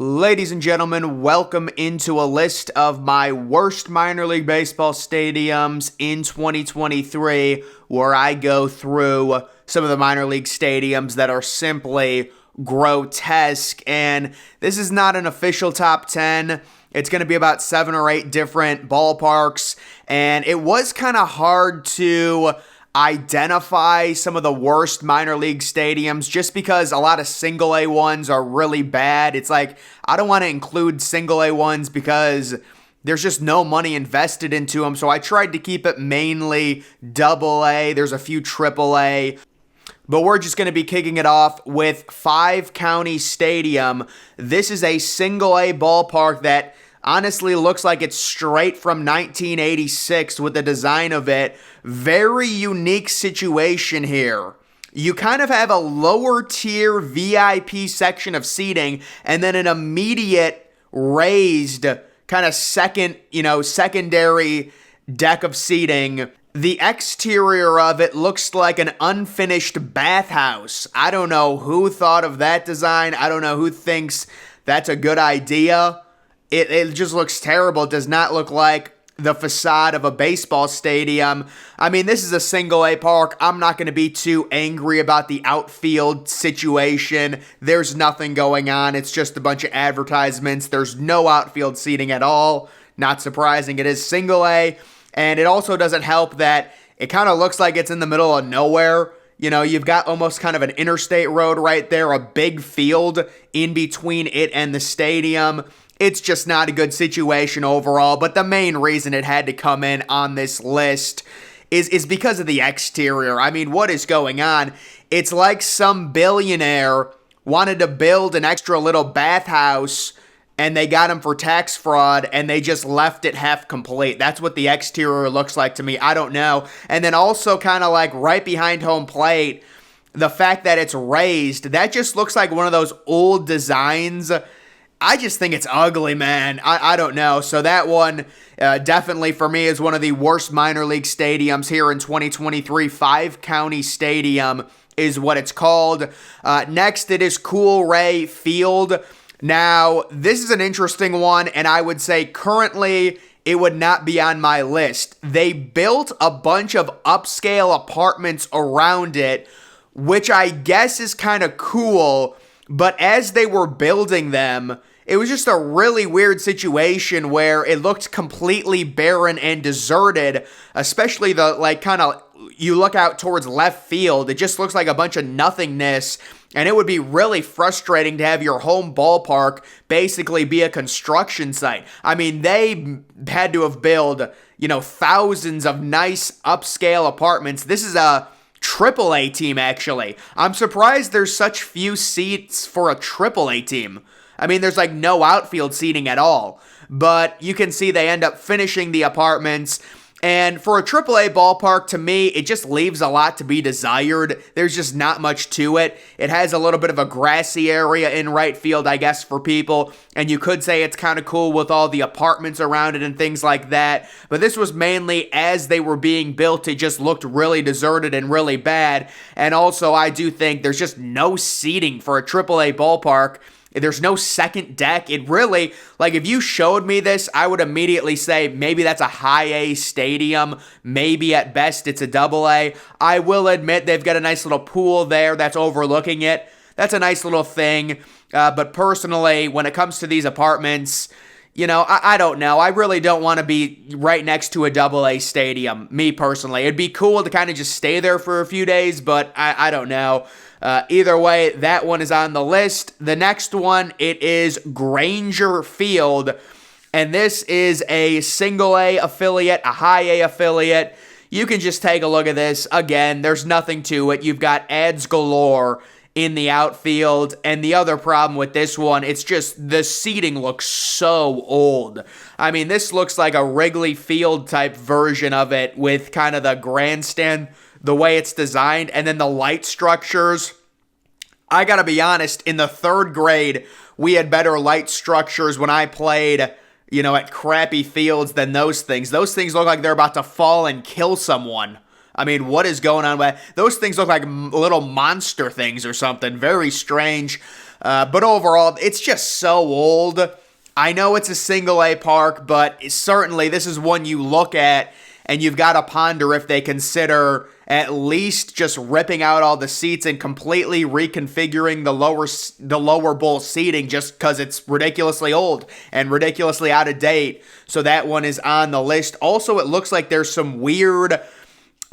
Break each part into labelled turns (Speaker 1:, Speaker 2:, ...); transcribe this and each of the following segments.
Speaker 1: Ladies and gentlemen, welcome into a list of my worst minor league baseball stadiums in 2023, where I go through some of the minor league stadiums that are simply grotesque. And this is not an official top 10. It's going to be about 7 or 8 different ballparks, and it was kind of hard to identify some of the worst minor league stadiums just because a lot of single A ones are really bad. It's like, I don't want to include single A ones because there's just no money invested into them. So I tried to keep it mainly double A. There's a few triple A. But we're just going to be kicking it off with 5 County Stadium. This is a single A ballpark that honestly looks like it's straight from 1986 with the design of it. Very unique situation here. You kind of have a lower tier VIP section of seating and then an immediate raised kind of secondary deck of seating. The exterior of it looks like an unfinished bathhouse. I don't know who thought of that design. I don't know who thinks that's a good idea. It just looks terrible. It does not look like the facade of a baseball stadium. I mean, this is a single A park. I'm not going to be too angry about the outfield situation. There's nothing going on. It's just a bunch of advertisements. There's no outfield seating at all. Not surprising. It is single A. And it also doesn't help that it kind of looks like it's in the middle of nowhere. You know, you've got almost kind of an interstate road right there, a big field in between it and the stadium. It's just not a good situation overall, but the main reason it had to come in on this list is because of the exterior. I mean, what is going on? It's like some billionaire wanted to build an extra little bathhouse and they got him for tax fraud and they just left it half complete. That's what the exterior looks like to me. I don't know. And then also kind of like right behind home plate, the fact that it's raised, that just looks like one of those old designs. I just think it's ugly, man. I don't know. So that one definitely for me is one of the worst minor league stadiums here in 2023. 5 County Stadium is what it's called. Next, it is Coolray Field. Now, this is an interesting one, and I would say currently it would not be on my list. They built a bunch of upscale apartments around it, which I guess is kind of cool, but as they were building them, it was just a really weird situation where it looked completely barren and deserted, especially you look out towards left field, it just looks like a bunch of nothingness, and it would be really frustrating to have your home ballpark basically be a construction site. I mean, they had to have built, thousands of nice upscale apartments. This is a AAA team, actually. I'm surprised there's such few seats for a AAA team. I mean, there's like no outfield seating at all. But you can see they end up finishing the apartments. And for a AAA ballpark, to me, it just leaves a lot to be desired. There's just not much to it. It has a little bit of a grassy area in right field, I guess, for people. And you could say it's kind of cool with all the apartments around it and things like that. But this was mainly as they were being built, it just looked really deserted and really bad. And also, I do think there's just no seating for a AAA ballpark. There's no second deck. It really, if you showed me this, I would immediately say maybe that's a high A stadium. Maybe at best it's a double A. I will admit they've got a nice little pool there that's overlooking it. That's a nice little thing. But personally, when it comes to these apartments, I don't know. I really don't want to be right next to a double A stadium, me personally. It'd be cool to kind of just stay there for a few days, but I don't know. Either way, that one is on the list. The next one, it is Grainger Field, and this is a single A affiliate, a high A affiliate. You can just take a look at this. Again, there's nothing to it. You've got ads galore in the outfield, and the other problem with this one, it's just the seating looks so old. I mean, this looks like a Wrigley Field type version of it with kind of the grandstand, the way it's designed, and then the light structures. I gotta be honest, in the 3rd grade, we had better light structures when I played, at crappy fields than those things. Those things look like they're about to fall and kill someone. I mean, what is going on with those things? Look like little monster things or something. Very strange. But overall, it's just so old. I know it's a single A park, but certainly this is one you look at and you've got to ponder if they consider at least just ripping out all the seats and completely reconfiguring the lower bowl seating just because it's ridiculously old and ridiculously out of date. So that one is on the list. Also, it looks like there's some weird,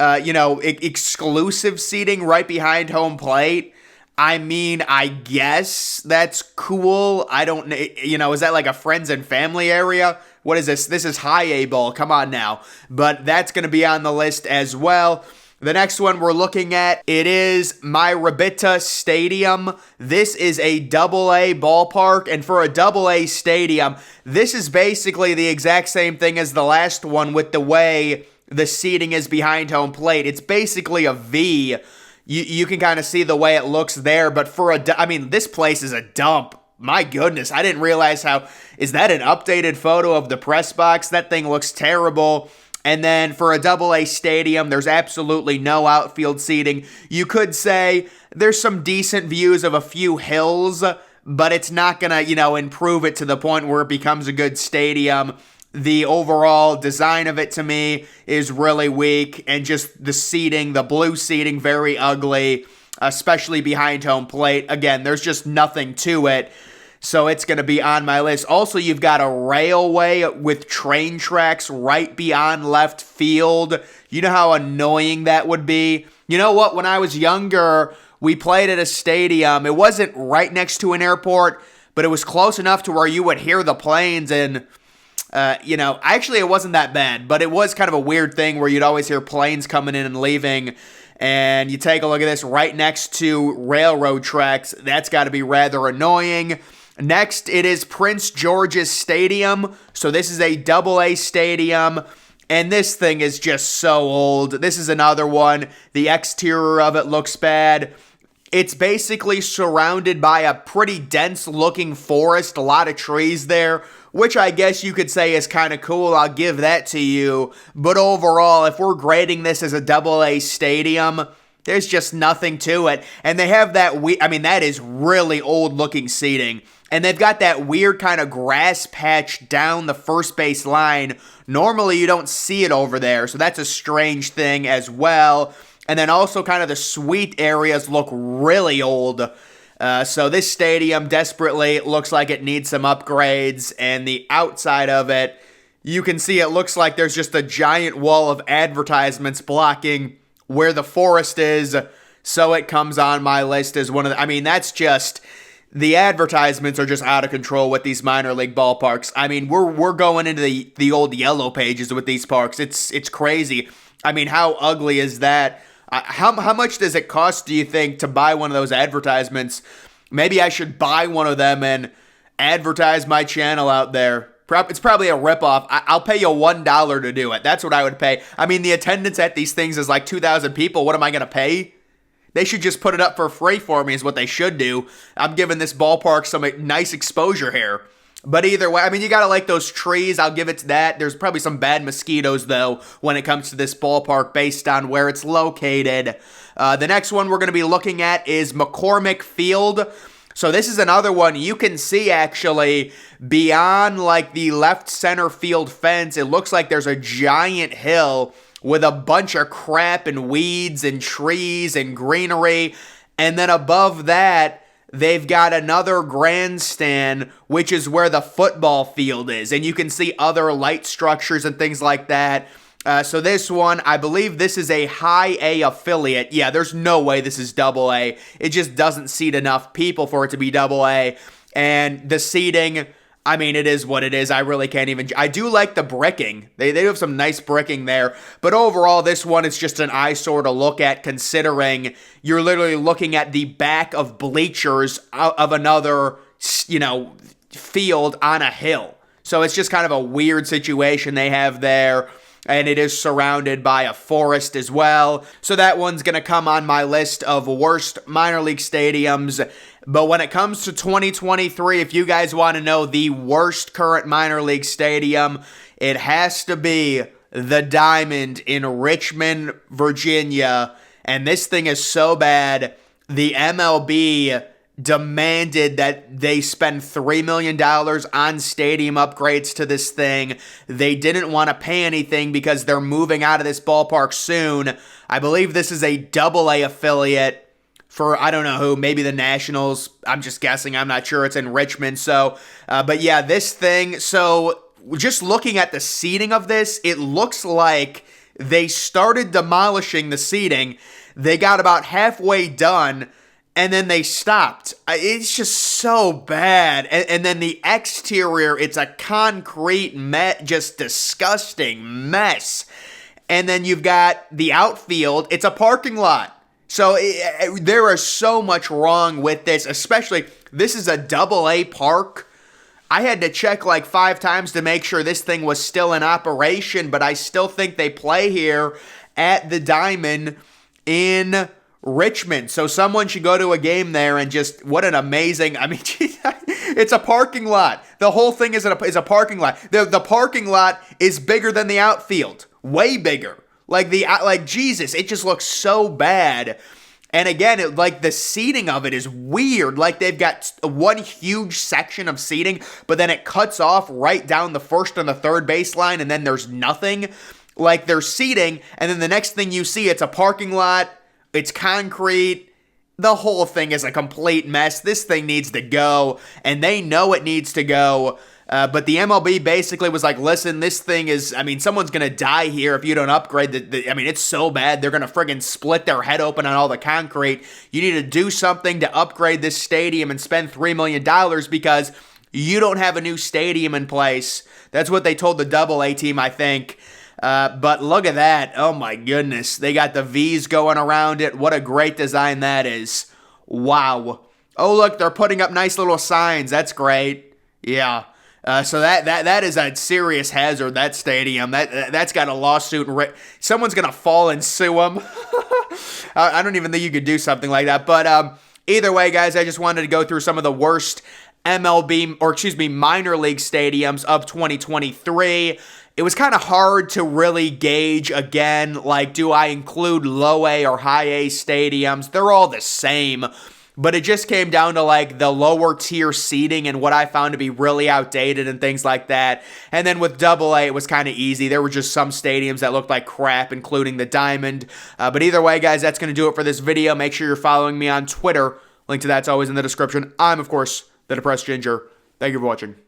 Speaker 1: exclusive seating right behind home plate. I mean, I guess that's cool. I don't, is that like a friends and family area? What is this? This is high A ball. Come on now. But that's going to be on the list as well. The next one we're looking at, it is Mirabito Stadium. This is a AA ballpark, and for a AA stadium, this is basically the exact same thing as the last one with the way the seating is behind home plate. It's basically a V. You can kind of see the way it looks there, but this place is a dump. My goodness, I didn't realize is that an updated photo of the press box? That thing looks terrible. And then for a AA stadium, there's absolutely no outfield seating. You could say there's some decent views of a few hills, but it's not going to, improve it to the point where it becomes a good stadium. The overall design of it to me is really weak, and just the seating, the blue seating, very ugly, especially behind home plate. Again, there's just nothing to it. So it's going to be on my list. Also, you've got a railway with train tracks right beyond left field. You know how annoying that would be? You know what? When I was younger, we played at a stadium. It wasn't right next to an airport, but it was close enough to where you would hear the planes. And, actually it wasn't that bad, but it was kind of a weird thing where you'd always hear planes coming in and leaving. And you take a look at this right next to railroad tracks. That's got to be rather annoying. Next, it is Prince George's Stadium. So this is a AA stadium, and this thing is just so old. This is another one. The exterior of it looks bad. It's basically surrounded by a pretty dense-looking forest, a lot of trees there, which I guess you could say is kind of cool. I'll give that to you. But overall, if we're grading this as a AA stadium, there's just nothing to it. And they have that that is really old-looking seating. And they've got that weird kind of grass patch down the first base line. Normally, you don't see it over there, so that's a strange thing as well. And then also kind of the suite areas look really old. So this stadium desperately looks like it needs some upgrades. And the outside of it, you can see it looks like there's just a giant wall of advertisements blocking where the forest is. So it comes on my list as one of the... that's just... The advertisements are just out of control with these minor league ballparks. We're going into the old yellow pages with these parks. It's crazy. How ugly is that? How much does it cost, do you think, to buy one of those advertisements? Maybe I should buy one of them and advertise my channel out there. It's probably a ripoff. I'll pay you $1 to do it. That's what I would pay. The attendance at these things is like 2,000 people. What am I going to pay? They should just put it up for free for me is what they should do. I'm giving this ballpark some nice exposure here. But either way, you got to like those trees. I'll give it to that. There's probably some bad mosquitoes, though, when it comes to this ballpark based on where it's located. The next one we're going to be looking at is McCormick Field. So this is another one you can see actually beyond like the left center field fence. It looks like there's a giant hill with a bunch of crap and weeds and trees and greenery. And then above that, they've got another grandstand, which is where the football field is. And you can see other light structures and things like that. So this one, I believe this is a high A affiliate. Yeah, there's no way this is double A. It just doesn't seat enough people for it to be double A. And the seating... it is what it is. I really can't even... I do like the bricking. They have some nice bricking there. But overall, this one is just an eyesore to look at, considering you're literally looking at the back of bleachers of another, field on a hill. So it's just kind of a weird situation they have there. And it is surrounded by a forest as well. So that one's going to come on my list of worst minor league stadiums. But when it comes to 2023, if you guys want to know the worst current minor league stadium, it has to be the Diamond in Richmond, Virginia. And this thing is so bad, the MLB demanded that they spend $3 million on stadium upgrades to this thing. They didn't want to pay anything because they're moving out of this ballpark soon. I believe this is a Double-A affiliate for, I don't know who, maybe the Nationals. I'm just guessing. I'm not sure. It's in Richmond. So, but yeah, this thing. So just looking at the seating of this, it looks like they started demolishing the seating. They got about halfway done, and then they stopped. It's just so bad. And then the exterior, it's a concrete just disgusting mess. And then you've got the outfield. It's a parking lot. So there is so much wrong with this, especially this is a Double-A park. I had to check like 5 times to make sure this thing was still in operation, but I still think they play here at the Diamond in Richmond. So someone should go to a game there and just, what an amazing, I mean, it's a parking lot. The whole thing is a parking lot. The parking lot is bigger than the outfield. Way bigger. Like Jesus, it just looks so bad. And again, like the seating of it is weird. Like they've got one huge section of seating, but then it cuts off right down the first and the third baseline, and then there's nothing. Like they're seating, and then the next thing you see, it's a parking lot, it's concrete. The whole thing is a complete mess. This thing needs to go, and they know it needs to go. But the MLB basically was like, listen, this thing is, I mean, someone's going to die here if you don't upgrade I mean, it's so bad. They're going to friggin' split their head open on all the concrete. You need to do something to upgrade this stadium and spend $3 million because you don't have a new stadium in place. That's what they told the Double-A team, I think. But look at that. Oh my goodness. They got the V's going around it. What a great design that is. Wow. Oh, look, they're putting up nice little signs. That's great. Yeah. So that is a serious hazard, that stadium. That's got a lawsuit. Someone's going to fall and sue them. I don't even think you could do something like that. But either way, guys, I just wanted to go through some of the worst minor league stadiums of 2023. It was kind of hard to really gauge, again, like, do I include low A or high A stadiums? They're all the same. But it just came down to like the lower tier seating and what I found to be really outdated and things like that. And then with Double-A, it was kind of easy. There were just some stadiums that looked like crap, including the Diamond. But either way, guys, that's going to do it for this video. Make sure you're following me on Twitter. Link to that's always in the description. I'm, of course, the Depressed Ginger. Thank you for watching.